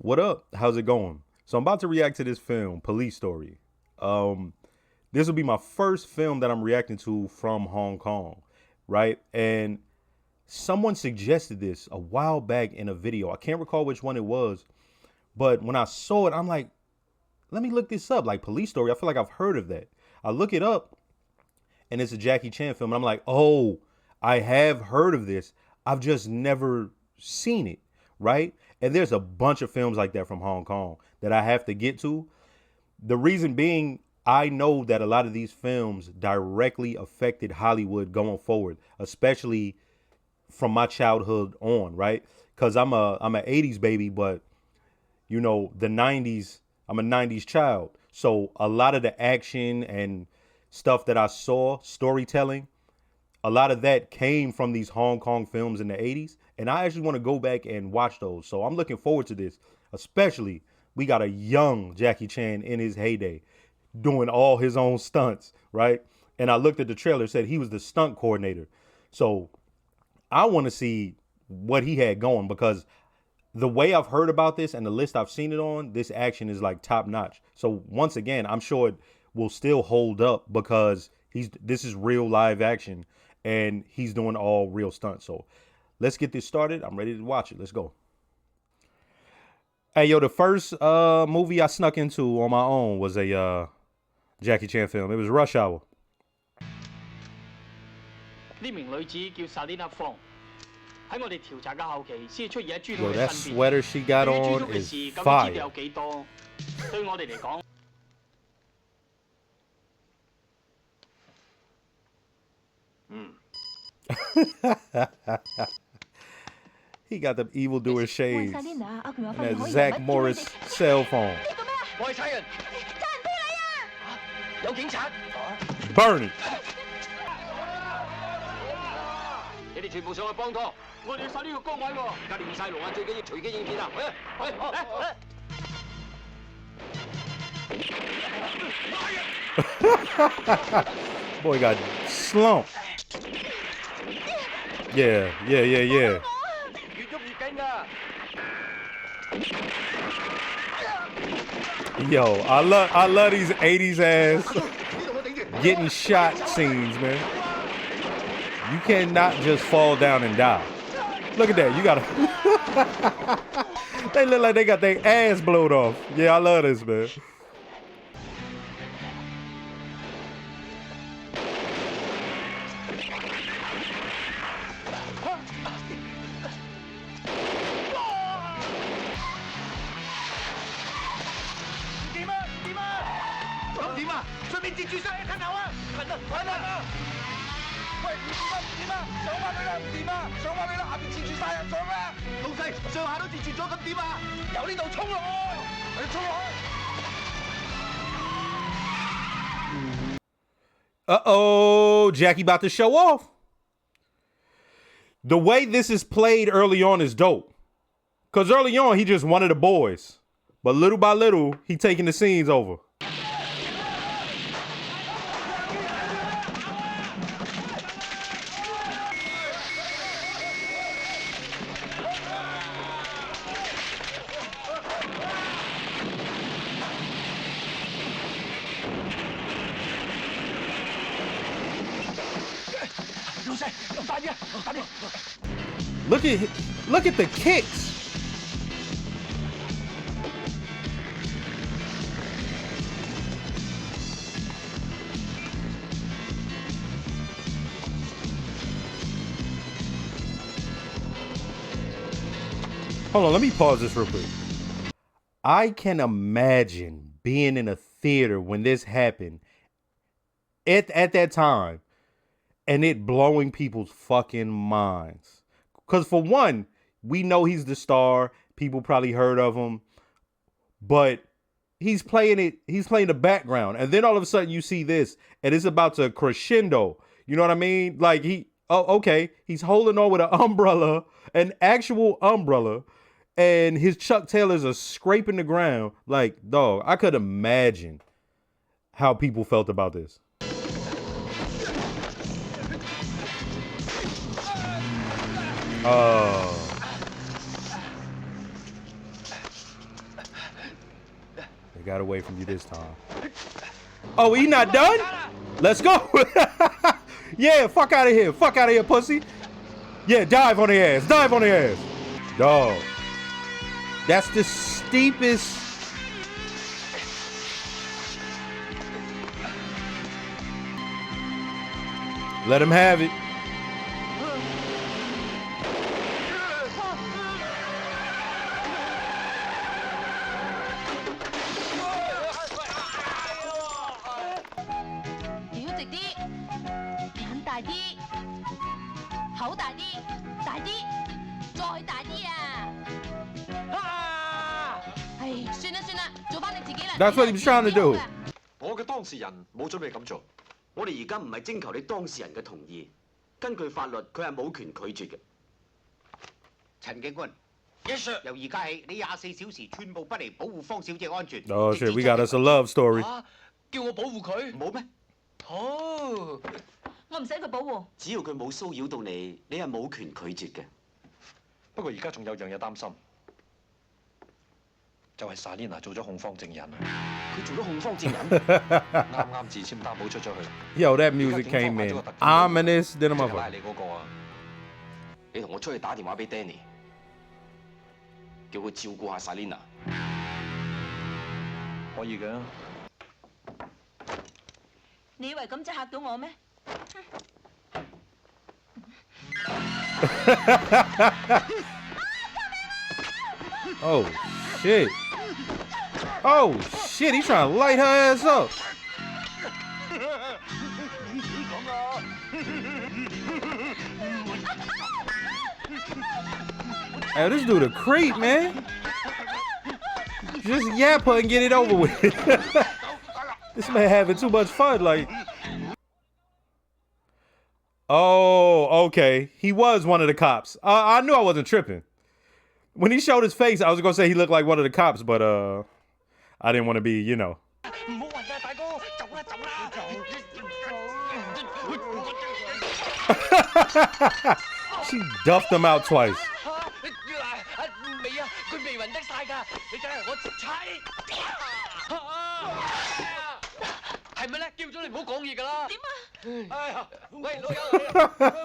What up? How's it going? So I'm about to react to this film, Police Story. This will be my first film that I'm reacting to from Hong Kong, right? And someone suggested this a while back in a video. I can't recall which one it was, but when I saw it, I'm like, let me look this up. Like Police Story, I feel like I've heard of that. I look it up, and it's a Jackie Chan film. And I'm like, oh, I have heard of this. I've just never seen it, right? And there's a bunch of films like that from Hong Kong that I have to get to. The reason being, I know that a lot of these films directly affected Hollywood going forward, especially from my childhood on, right? Because I'm an 80s baby, but you know, the 90s, I'm a 90s child. So a lot of the action and stuff that I saw, storytelling, a lot of that came from these Hong Kong films in the 80s. And I actually want to go back and watch those. So I'm looking forward to this, especially we got a young Jackie Chan in his heyday doing all his own stunts, right? And I looked at the trailer, said he was the stunt coordinator. So I want to see what he had going, because the way I've heard about this and the list I've seen it on, this action is like top notch. So once again, I'm sure it will still hold up because this is real live action and he's doing all real stunts. So let's get this started. I'm ready to watch it. Let's go. Hey, yo, the first movie I snuck into on my own was a Jackie Chan film. It was Rush Hour. Yo, that sweater she got on is fire. He got the evildoer shades and that Zach Morris cell phone. Burn it. Boy got slumped. Yeah. Yo, I love these 80s ass getting shot scenes, man. You cannot just fall down and die. Look at that. You gotta they look like they got their ass blowed off. Yeah, I love this, man. Uh-oh, Jackie about to show off. The way this is played early on is dope. Because early on, he just one of the boys. But little by little, he taking the scenes over. Look at the kicks. Hold on, let me pause this real quick. I can imagine being in a theater when this happened at that time and it blowing people's fucking minds. Because for one, we know he's the star. People probably heard of him. But he's playing the background. And then all of a sudden you see this and it's about to crescendo. You know what I mean? Like okay. He's holding on with an umbrella, an actual umbrella. And his Chuck Taylors are scraping the ground. Like, dog, I could imagine how people felt about this. got away from you this time. Oh, he not done? Let's go. Yeah, fuck out of here. Fuck out of here, pussy. Yeah, dive on the ass. Dive on the ass. Dog. That's the steepest. Let him have it. That's what he was trying to do. 我嘅當事人冇準備咁做。我哋而家唔係徵求你當事人嘅同意，根據法律，佢係冇權拒絕嘅。陳警官， Yes sir。由而家起，你24小時寸步不離，保護方小姐安全。Oh shit, we got us a love story. 叫我保護佢？冇咩？好，我唔使佢保護。只要佢冇騷擾到你，你係冇權拒絕嘅。不過而家仲有樣嘢擔心。 就係 Salina 做咗控方證人，佢做咗控方證人，啱啱自簽擔保出咗去。Yo, that music came in ominous than a motherfucker. 賴你嗰個啊！你同我出去打電話俾 Danny， 叫佢照顧下 Salina。可以嘅。你以為咁就嚇到我咩？ Oh shit. Oh shit, he's trying to light her ass up. Hey, this dude a creep, man. Just yap her and get it over with. This man having too much fun, like. Oh, okay. He was one of the cops. I knew I wasn't tripping. When he showed his face, I was gonna say he looked like one of the cops, but I didn't want to be, you know. She duffed him out twice. 係咪咧？叫咗你唔好講嘢㗎啦。點啊？哎呀，喂，老友，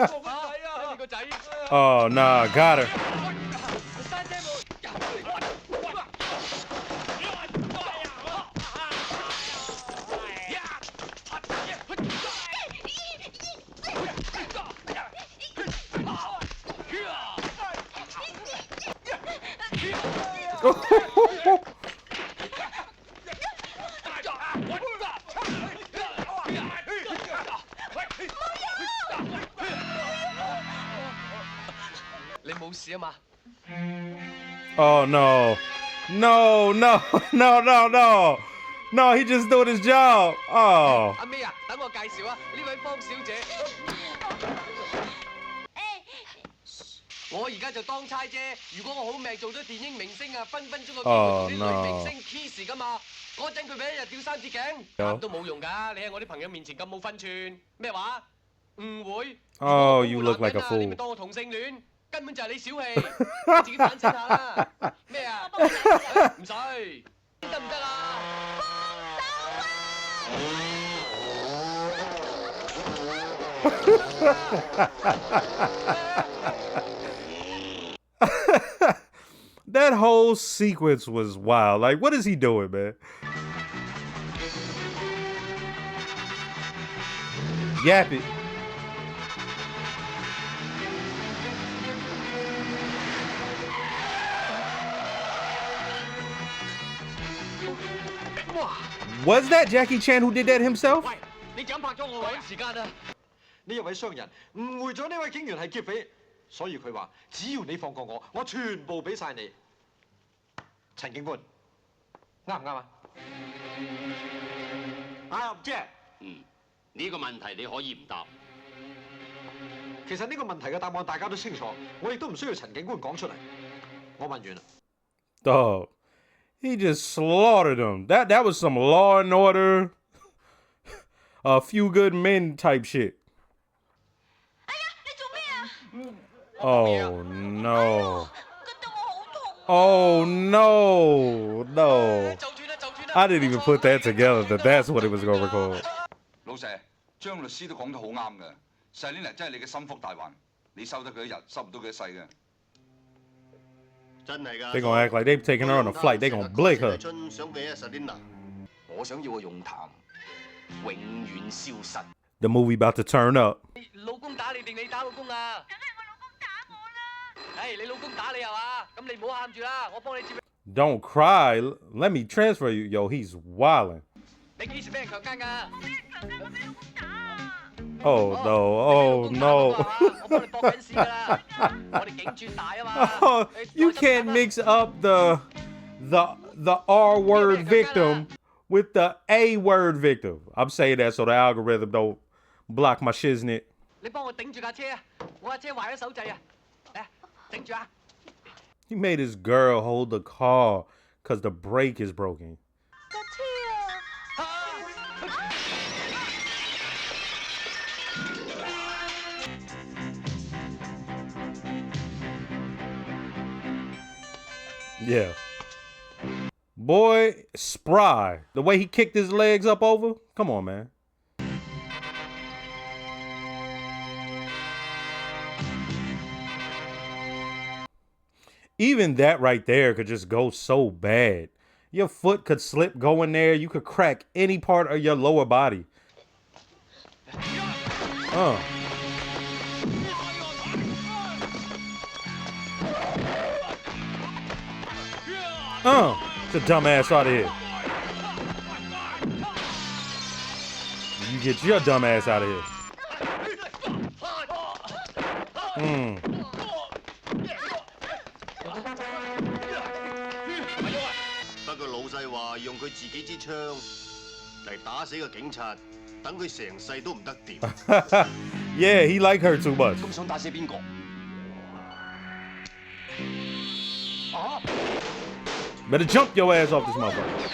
做乜仔啊？你個仔。Oh nah, got her. Oh no. No, no, no, no, no. No, he just doing his job. Oh. 阿 May 啊，等我介紹啊，呢位方小姐。我而家就當差啫。如果我好命做咗電影明星啊，分分鐘個機會同啲女明星 kiss 㗎嘛。嗰陣佢俾一日吊3次頸，答都冇用㗎。你喺我啲朋友面前咁冇分寸，咩話？誤會。Oh, you look like a fool. 你咪當我同性戀，根本就係你小氣。你自己反省下啦。咩啊？唔使，得唔得啊？ That whole sequence was wild. Like, what is he doing, man? Yap it. Was that Jackie Chan who did that himself? 喂，你咁拍咗我搵時間啊！呢一位商人誤會咗呢位警員係劫匪，所以佢話只要你放過我，我全部俾晒你。陳警官，啱唔啱啊？啊，即係，呢個問題你可以唔答。其實呢個問題嘅答案大家都清楚，我亦都唔需要陳警官講出嚟。我問完啦。Dog, he just slaughtered him. That was some Law and Order, a Few Good Men type shit. Oh no. Oh no, no. I didn't even put that together that that's what it was gonna record. 老細，張律師都講得好啱嘅。細年嚟真係你嘅心腹大患，你收得佢一日，收唔到佢一世嘅。真係㗎。They're gonna act like they taking her on a flight. They gonna blink her. 想俾阿 Selina。我想要個用談，永遠消失。The movie about to turn up. 老公打你定你打老公啊？梗係我老公打我啦！唉，你老公打你係嘛？咁你唔好喊住啦，我幫你接。Don't cry. Let me transfer you. Yo, he's wilding. 你幾時俾人強姦㗎？我俾人強姦，我俾老公打啊！ Oh no! Oh no! 我幫你搏緊事㗎啦！我哋警轉大啊嘛！ Oh, you can't mix up the R word victim with the A word victim. I'm saying that so the algorithm don't block my shiznit. 你幫我頂住架車啊！我架車壞咗手掣啊！嚟，頂住啊！ He made his girl hold the car because the brake is broken. Yeah. Boy, spry. The way he kicked his legs up over. Come on, man. Even that right there could just go so bad. Your foot could slip going there. You could crack any part of your lower body. Get your dumb ass out of here. You get your dumb ass out of here. 不過老細話用佢自己支槍嚟打死個警察，等佢成世都唔得掂。Yeah, he like her too much. 咁想打死邊個？ Better jump your ass off this motherfucker.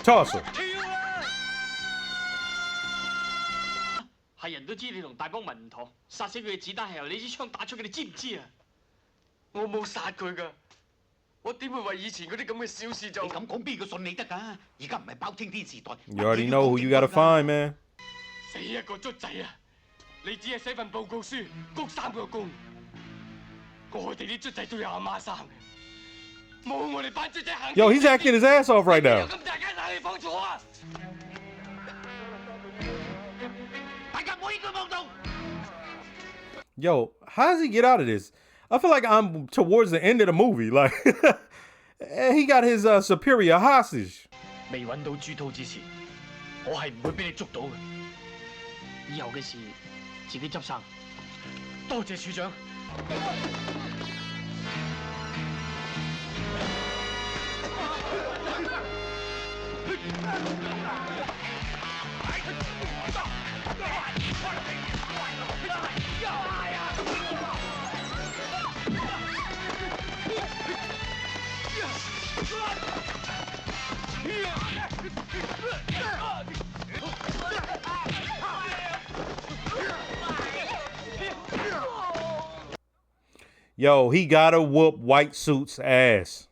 Toss her. 係人都知你同大幫民唔妥，殺死佢嘅子彈係由你支槍打出嘅，你知唔知啊？我冇殺佢㗎，我點會為以前嗰啲咁嘅小事就？你咁講邊個信你得㗎？而家唔係包青天時代。You already know who you gotta find, man. 死一個卒仔啊！你只係寫份報告書，鞠3個躬。我哋啲卒仔都有阿媽生嘅。 Yo, he's acting his ass off right now. Yo, how does he get out of this? I feel like I'm towards the end of the movie. Like, he got his superior hostage. 未揾到豬肚之前，我係唔會俾你捉到嘅。以後嘅事自己執生。多謝處長。 Yo, he gotta whoop White Suit's ass.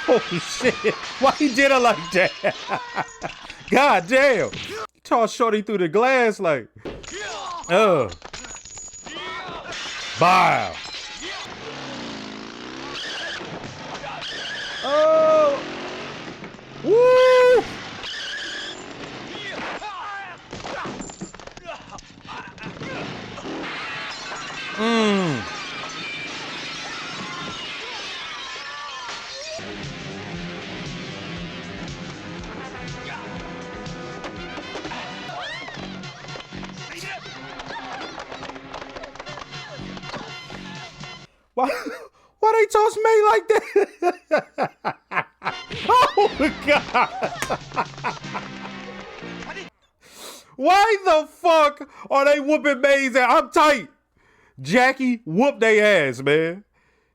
Oh shit! Why he did it like that? God damn! He tossed Shorty through the glass like, Bow. Oh! Woo! Why they toss May like that? Oh my God. Why the fuck are they whooping May's ass? I'm tight. Jackie whooped their ass, man.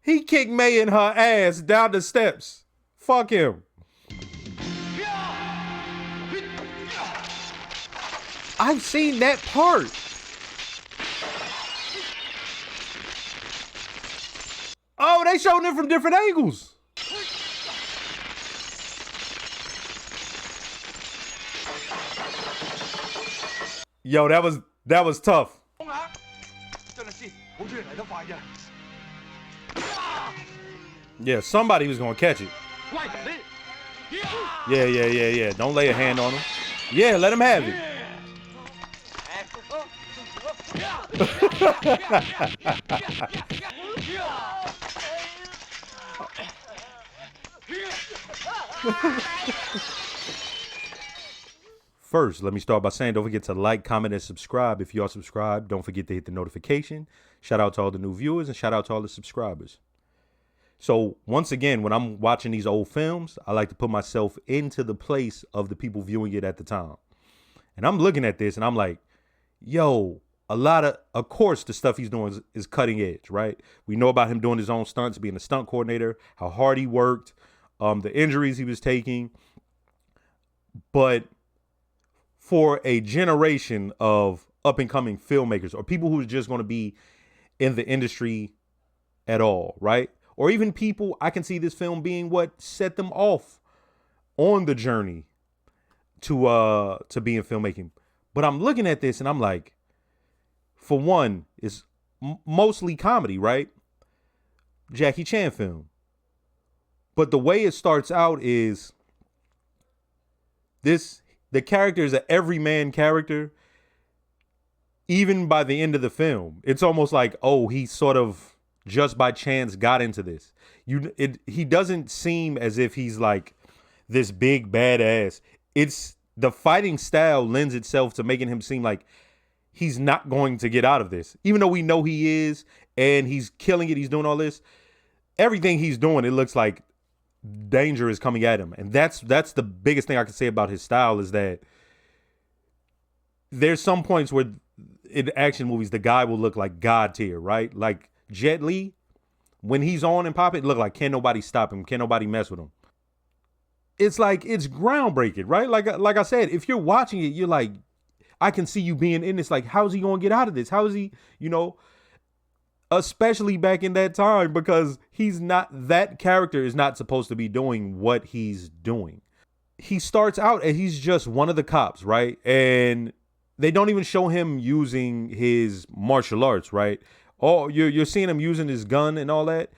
He kicked May in her ass down the steps. Fuck him. I've seen that part. Oh, they showing it from different angles. Yo, that was tough. Yeah, somebody was gonna catch it. Yeah. Don't lay a hand on him. Yeah, let him have it. First, let me start by saying don't forget to like, comment, and subscribe. If you are subscribed, don't forget to hit the notification. Shout out to all the new viewers and shout out to all the subscribers. So once again, when I'm watching these old films, I like to put myself into the place of the people viewing it at the time. And I'm looking at this and I'm like, yo, of course, the stuff he's doing is cutting edge, right? We know about him doing his own stunts, being a stunt coordinator, how hard he worked, the injuries he was taking. But for a generation of up and coming filmmakers or people who are just going to be in the industry at all, right? Or even people, I can see this film being what set them off on the journey to be in filmmaking. But I'm looking at this and I'm like, for one, it's mostly comedy, right? Jackie Chan film. But the way it starts out is the character is an everyman character. Even by the end of the film, it's almost like, oh, he sort of just by chance got into this. He doesn't seem as if he's like this big badass. It's the fighting style lends itself to making him seem like he's not going to get out of this. Even though we know he is and he's killing it, he's doing all this. Everything he's doing, it looks like danger is coming at him. And that's the biggest thing I can say about his style is that there's some points where in action movies, the guy will look like God tier, right? Like Jet Li, when he's on and popping, it look like can't nobody stop him, can't nobody mess with him. It's like, it's groundbreaking, right? Like I said, if you're watching it, you're like, I can see you being in this. Like, how's he going to get out of this? How is he, especially back in that time, because that character is not supposed to be doing what he's doing. He starts out and he's just one of the cops, right? And they don't even show him using his martial arts, right? Oh, you're seeing him using his gun and all that.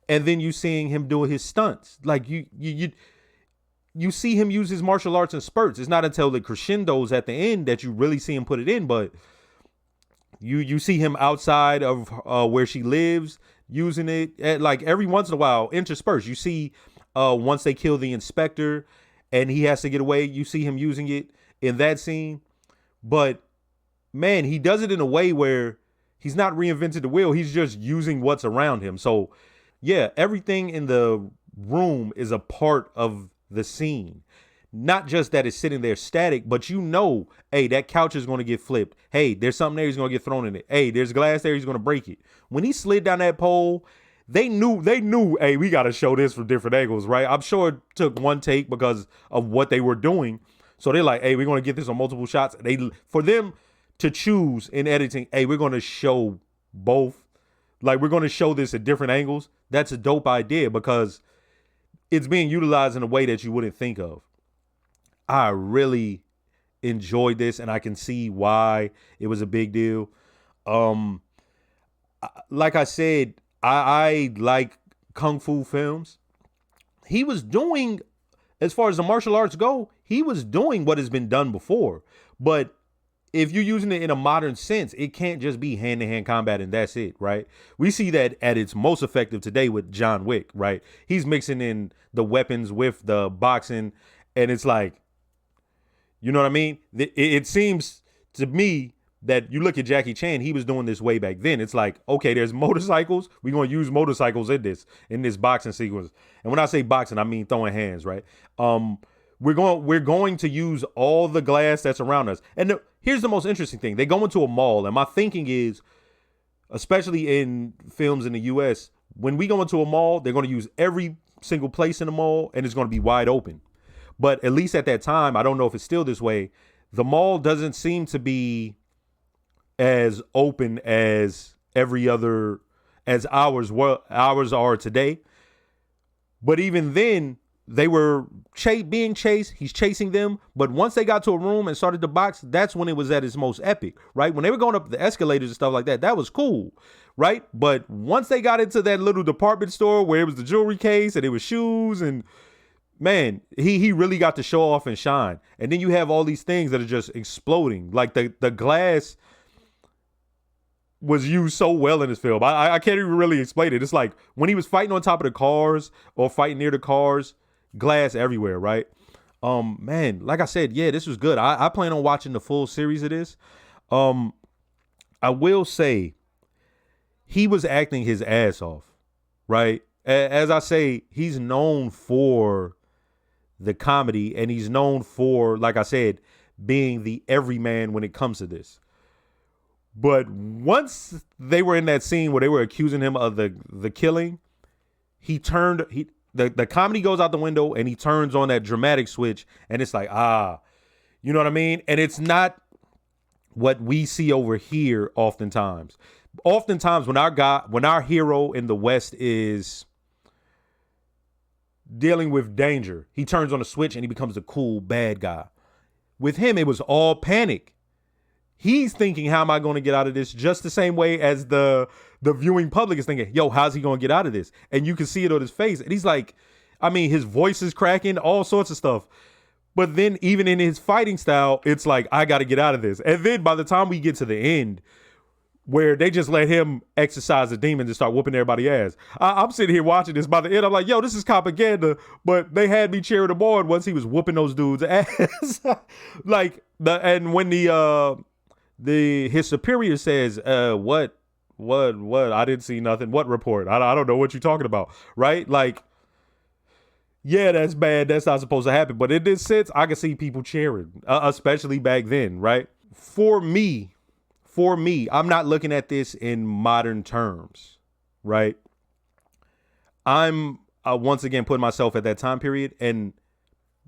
And then you seeing him doing his stunts. Like you see him use his martial arts in spurts. It's not until the crescendos at the end that you really see him put it in, but you see him outside of where she lives using it at, like every once in a while, interspersed. You see once they kill the inspector and he has to get away, you see him using it in that scene. But man, he does it in a way where he's not reinvented the wheel. He's just using what's around him. So yeah, everything in the room is a part of the scene. Not just that it's sitting there static, but hey, that couch is going to get flipped. Hey, there's something there, he's going to get thrown in it. Hey, there's glass there, he's going to break it. When he slid down that pole, they knew, hey, we got to show this from different angles, right? I'm sure it took one take because of what they were doing. So they're like, hey, we're going to get this on multiple shots. For them to choose in editing, hey, we're going to show both. Like, we're going to show this at different angles. That's a dope idea because it's being utilized in a way that you wouldn't think of. I really enjoyed this and I can see why it was a big deal. Like I said, I like Kung Fu films. He was doing, as far as the martial arts go, he was doing what has been done before. But if you're using it in a modern sense, it can't just be hand-to-hand combat and that's it, right? We see that at its most effective today with John Wick, right? He's mixing in the weapons with the boxing and it's like, you know what I mean? It seems to me that you look at Jackie Chan, he was doing this way back then. It's like, okay, there's motorcycles. We're going to use motorcycles in this boxing sequence. And when I say boxing, I mean throwing hands, right? We're going to use all the glass that's around us. And here's the most interesting thing. They go into a mall, and my thinking is, especially in films in the US, when we go into a mall, they're going to use every single place in the mall, and it's going to be wide open. But at least at that time, I don't know if it's still this way, the mall doesn't seem to be as open as ours are today. But even then, they were being chased. He's chasing them. But once they got to a room and started to box, that's when it was at its most epic, right? When they were going up the escalators and stuff like that, that was cool, right? But once they got into that little department store where it was the jewelry case and it was shoes, and man, he really got to show off and shine. And then you have all these things that are just exploding. Like the glass was used so well in this film. I can't even really explain it. It's like when he was fighting on top of the cars or fighting near the cars, glass everywhere, right? Man, like I said, yeah, this was good. I plan on watching the full series of this. I will say he was acting his ass off, right? As I say, he's known for the comedy, and he's known for, like I said, being the everyman when it comes to this. But once they were in that scene where they were accusing him of the killing, the comedy goes out the window, and he turns on that dramatic switch, and it's like, you know what I mean? And it's not what we see over here oftentimes. Oftentimes when our hero in the West is dealing with danger, he turns on a switch and he becomes a cool bad guy. With him, it was all panic. He's thinking, how am I going to get out of this? Just the same way as the viewing public is thinking, yo, how's he going to get out of this? And you can see it on his face. And he's like, I mean, his voice is cracking, all sorts of stuff. But then even in his fighting style, it's like, I got to get out of this. And then by the time we get to the end, where they just let him exercise the demons and start whooping everybody's ass, I'm sitting here watching this. By the end, I'm like, yo, this is propaganda. But they had me cheering him on once he was whooping those dudes' ass. And when his superior says, what? I didn't see nothing. What report? I don't know what you're talking about. Right? Like, yeah, that's bad. That's not supposed to happen. But in this sense, I can see people cheering, especially back then. Right? For me, I'm not looking at this in modern terms. Right? I'm once again putting myself at that time period. And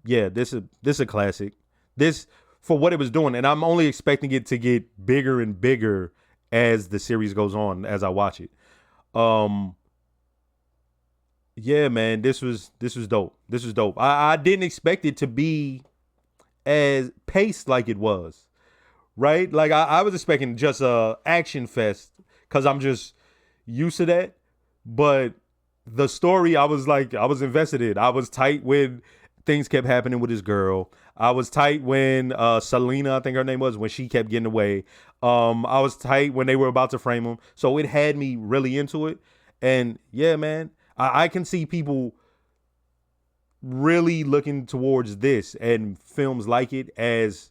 yeah, this is a classic. This, for what it was doing, and I'm only expecting it to get bigger and bigger as the series goes on, as I watch it. Yeah, man, this was dope. This was dope. I didn't expect it to be as paced like it was, right? Like I was expecting just a action fest because I'm just used to that. But the story, I was invested in. I was tight when things kept happening with this girl. I was tight when Selena, I think her name was, when she kept getting away. I was tight when they were about to frame him. So it had me really into it. And yeah, man, I can see people really looking towards this and films like it as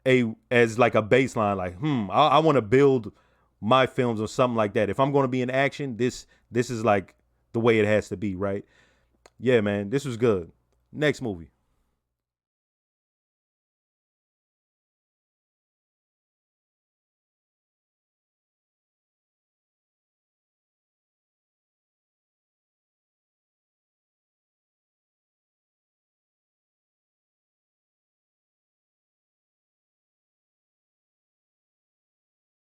like a baseline. Like, I want to build my films or something like that. If I'm going to be in action, this is like the way it has to be, right? Yeah, man, this was good. Next movie.